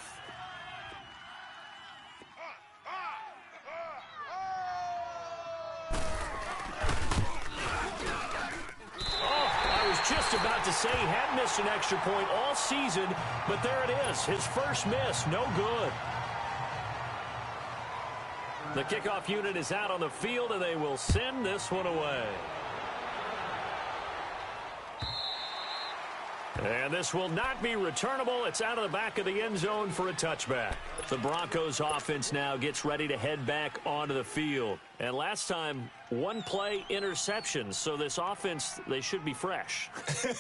[SPEAKER 1] Just about to say he had missed an extra point all season, but there it is. His first miss, no good. The kickoff unit is out on the field, and they will send this one away. And this will not be returnable. It's out of the back of the end zone for a touchback. The Broncos offense now gets ready to head back onto the field. And last time, 1-play interceptions. So this offense, they should be fresh.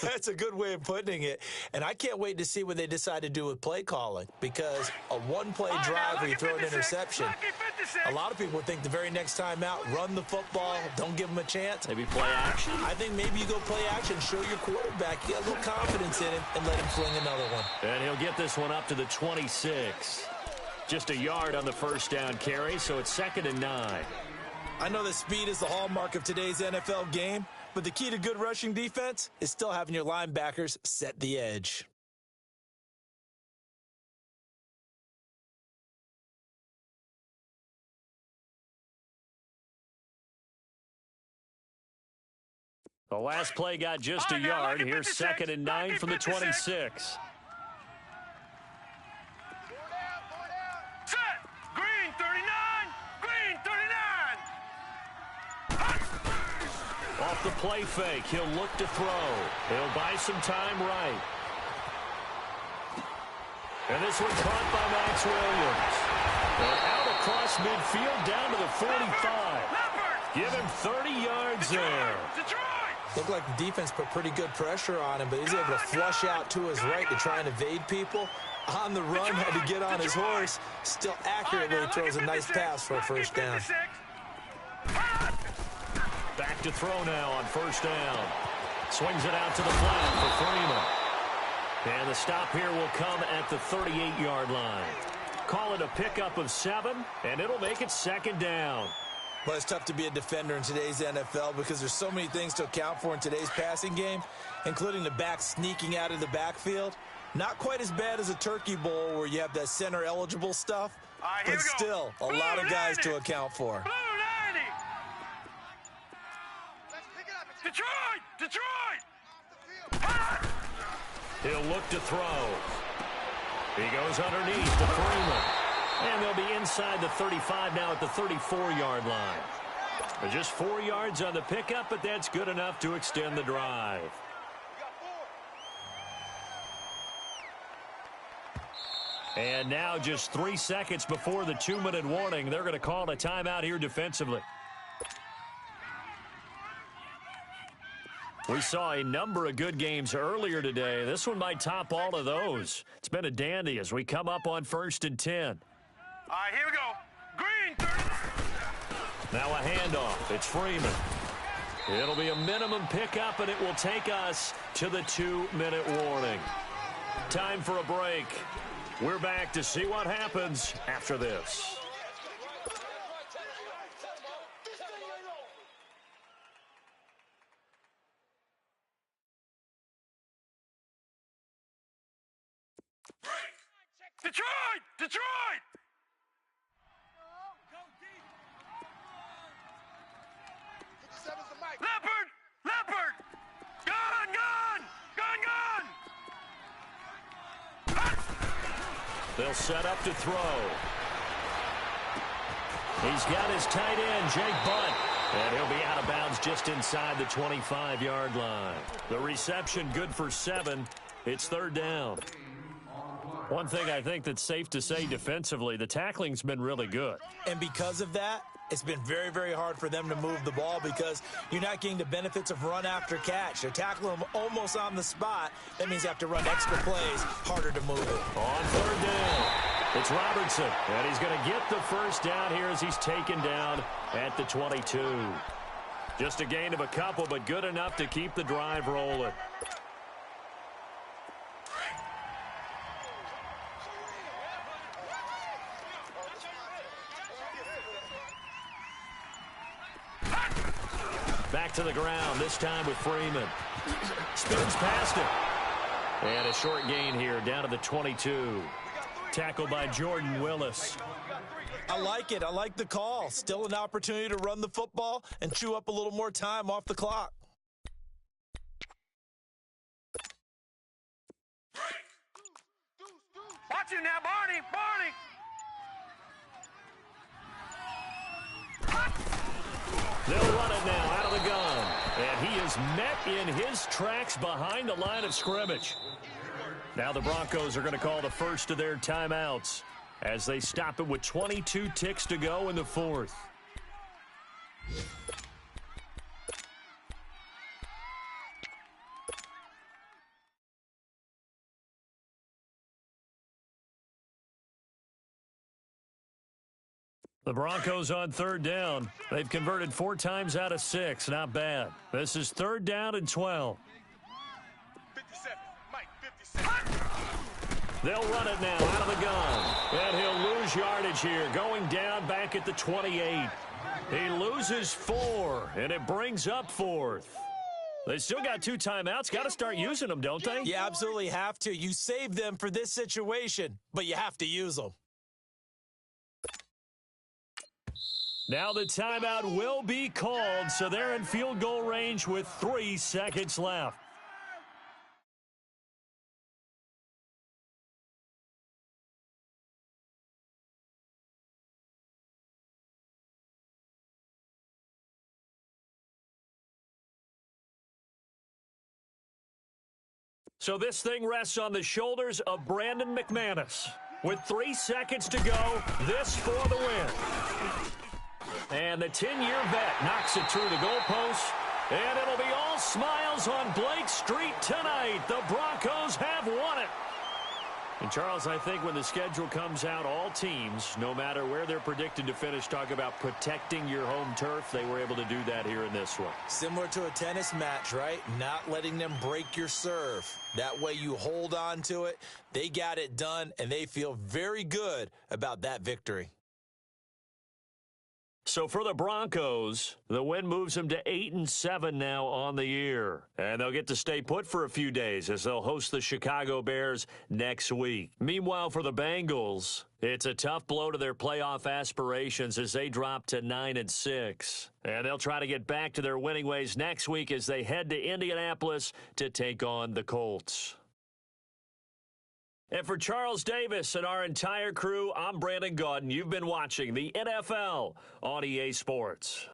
[SPEAKER 2] That's a good way of putting it. And I can't wait to see what they decide to do with play calling, because a 1-play drive where you throw an interception, a lot of people think the very next time out, run the football, don't give them a chance.
[SPEAKER 1] Maybe play action?
[SPEAKER 2] I think maybe you go play action, show your quarterback, you got a little confidence in him, and let him fling another one.
[SPEAKER 1] And he'll get this one up to the 26. Just a yard on the first down carry, so it's 2nd and 9.
[SPEAKER 2] I know that speed is the hallmark of today's NFL game, but the key to good rushing defense is still having your linebackers set the edge.
[SPEAKER 1] The last play got just a yard. Here's 2nd and 9 from the 26.
[SPEAKER 3] Set. Green 39. Green 39.
[SPEAKER 1] Off the play fake, he'll look to throw. He'll buy some time right. And this one caught by Max Williams. And out across midfield down to the 45. Give him 30 yards there.
[SPEAKER 2] Looked like the defense put pretty good pressure on him, but he's able to flush out to his right to try and evade people. On the run, had to get on his horse. Still accurately throws a nice pass for a first down.
[SPEAKER 1] Back to throw now on first down. Swings it out to the flat for Freeman. And the stop here will come at the 38-yard line. Call it a pickup of 7, and it'll make it 2nd down.
[SPEAKER 2] Well, it's tough to be a defender in today's NFL because there's so many things to account for in today's passing game, including the back sneaking out of the backfield. Not quite as bad as a turkey bowl where you have that center-eligible stuff, but still a lot of guys to account for.
[SPEAKER 3] Detroit!
[SPEAKER 1] He'll look to throw. He goes underneath to Freeman. And they'll be inside the 35 now at the 34-yard line. Just 4 yards on the pickup, but that's good enough to extend the drive. And now just 3 seconds before the 2-minute warning, they're going to call a timeout here defensively. We saw a number of good games earlier today. This one might top all of those. It's been a dandy as we come up on 1st and 10.
[SPEAKER 3] All right, here we go. Green 30.
[SPEAKER 1] Now a handoff. It's Freeman. It'll be a minimum pickup, and it will take us to the 2-minute warning. Time for a break. We're back to see what happens after this.
[SPEAKER 3] Detroit! Detroit! Leopard! Leopard! Gun! Gun! Gun! Gun!
[SPEAKER 1] They'll set up to throw. He's got his tight end, Jake Butt. And he'll be out of bounds just inside the 25-yard line. The reception good for 7. It's 3rd down. One thing I think that's safe to say defensively, the tackling's been really good.
[SPEAKER 2] And because of that, it's been very, very hard for them to move the ball because you're not getting the benefits of run after catch. They're tackling them almost on the spot. That means you have to run extra plays, harder to move it.
[SPEAKER 1] On 3rd down. It's Robertson, and he's going to get the first down here as he's taken down at the 22. Just a gain of a couple, but good enough to keep the drive rolling. Back to the ground, this time with Freeman. Spins past him. And a short gain here, down to the 22. Tackled by Jordan Willis.
[SPEAKER 2] I like it. I like the call. Still an opportunity to run the football and chew up a little more time off the clock.
[SPEAKER 3] Watch it now, Barney.
[SPEAKER 1] They'll run it now out of the gun. And he is met in his tracks behind the line of scrimmage. Now the Broncos are going to call the first of their timeouts as they stop it with 22 ticks to go in the fourth. The Broncos on third down. They've converted 4 times out of 6. Not bad. This is third down and 12.
[SPEAKER 3] 57. Mike, 57.
[SPEAKER 1] They'll run it now out of the gun. And he'll lose yardage here, going down back at the 28. He loses 4, and it brings up fourth. They still got 2 timeouts. Got to start using them, don't they?
[SPEAKER 2] You absolutely have to. You save them for this situation, but you have to use them.
[SPEAKER 1] Now the timeout will be called, so they're in field goal range with 3 seconds left. So this thing rests on the shoulders of Brandon McManus. With 3 seconds to go, this for the win. And the 10-year vet knocks it through the goalpost. And it'll be all smiles on Blake Street tonight. The Broncos have won it. And, Charles, I think when the schedule comes out, all teams, no matter where they're predicted to finish, talk about protecting your home turf. They were able to do that here in this one.
[SPEAKER 2] Similar to a tennis match, right? Not letting them break your serve. That way you hold on to it. They got it done, and they feel very good about that victory.
[SPEAKER 1] So for the Broncos, the win moves them to 8-7 now on the year. And they'll get to stay put for a few days as they'll host the Chicago Bears next week. Meanwhile, for the Bengals, it's a tough blow to their playoff aspirations as they drop to 9-6. And they'll try to get back to their winning ways next week as they head to Indianapolis to take on the Colts. And for Charles Davis and our entire crew, I'm Brandon Gaudin. You've been watching the NFL on EA Sports.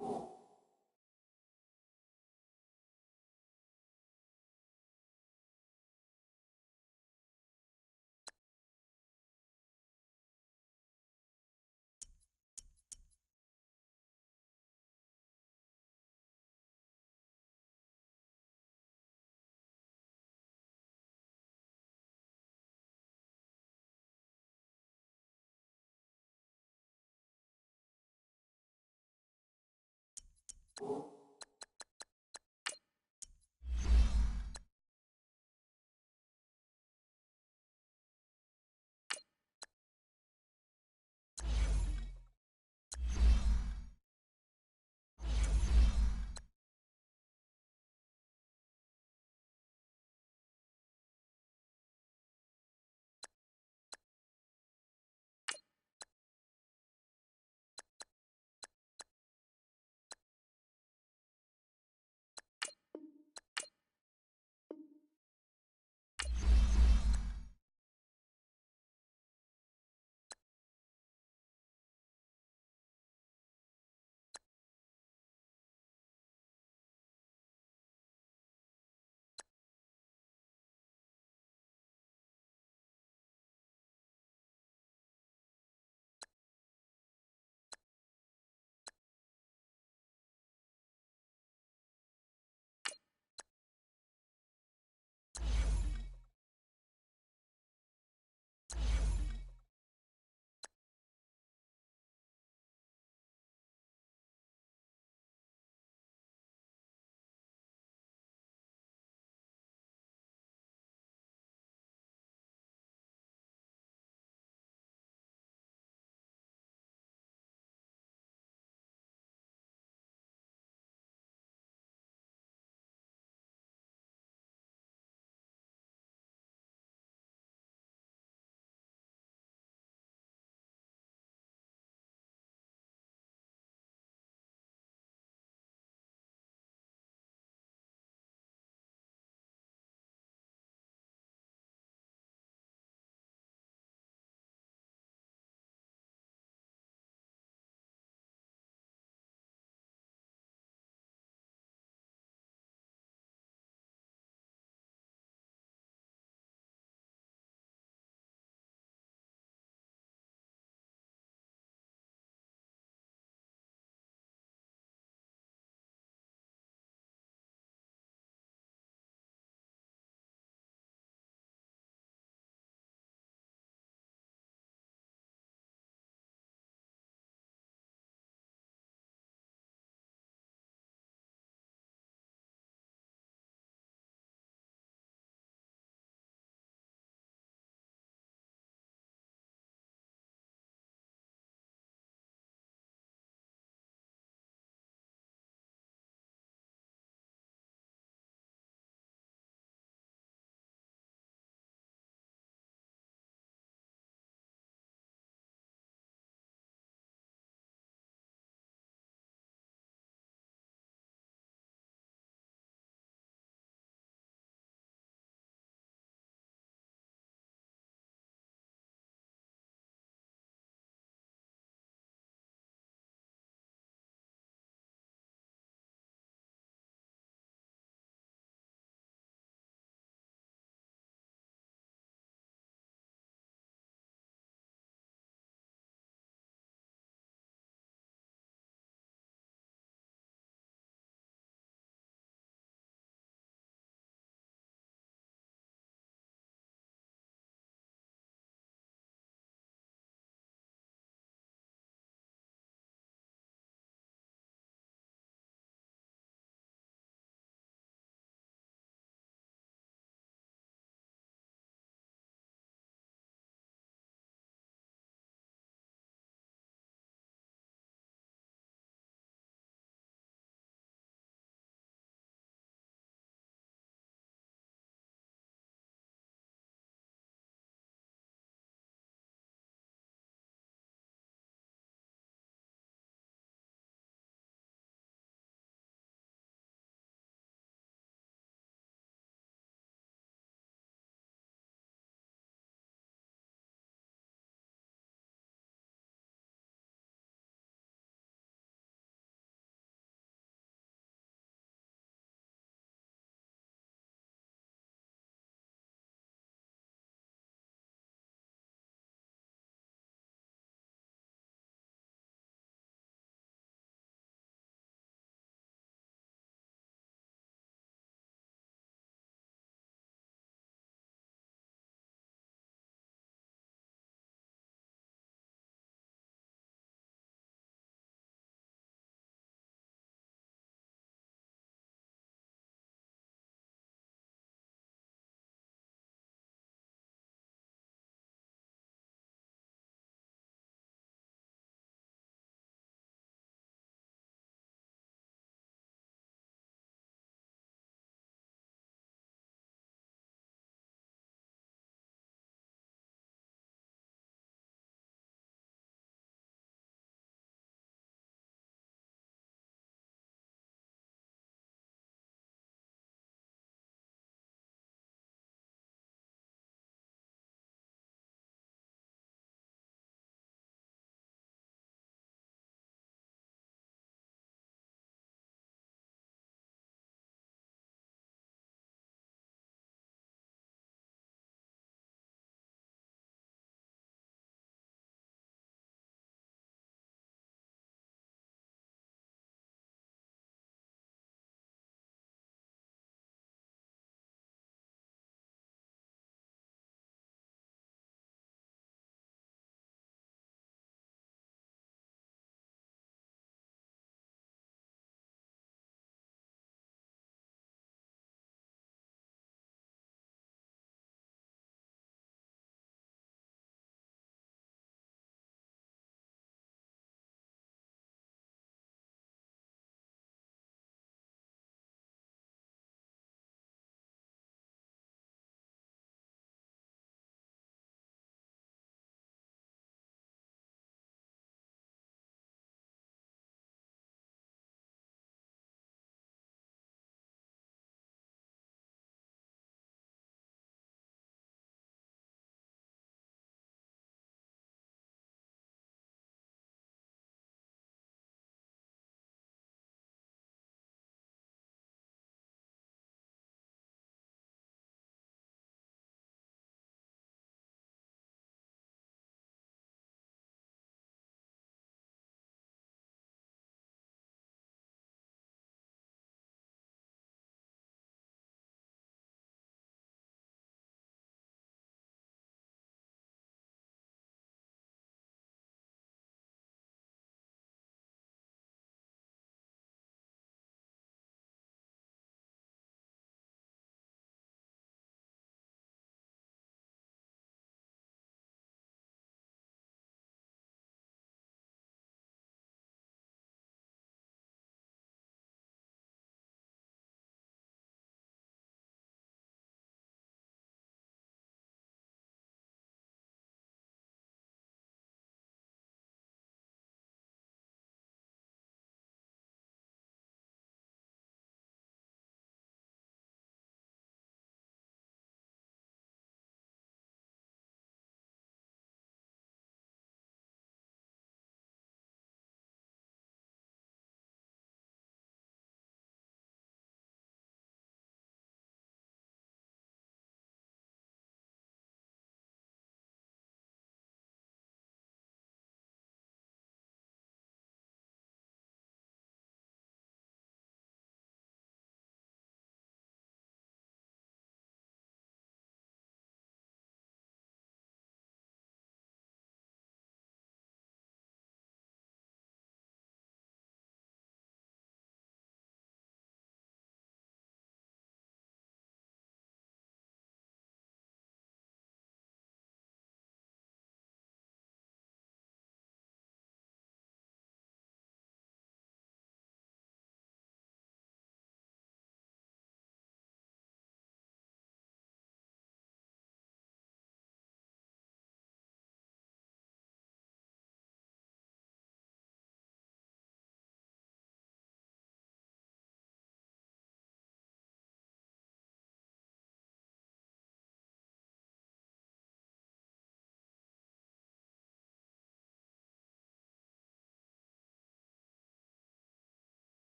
[SPEAKER 4] you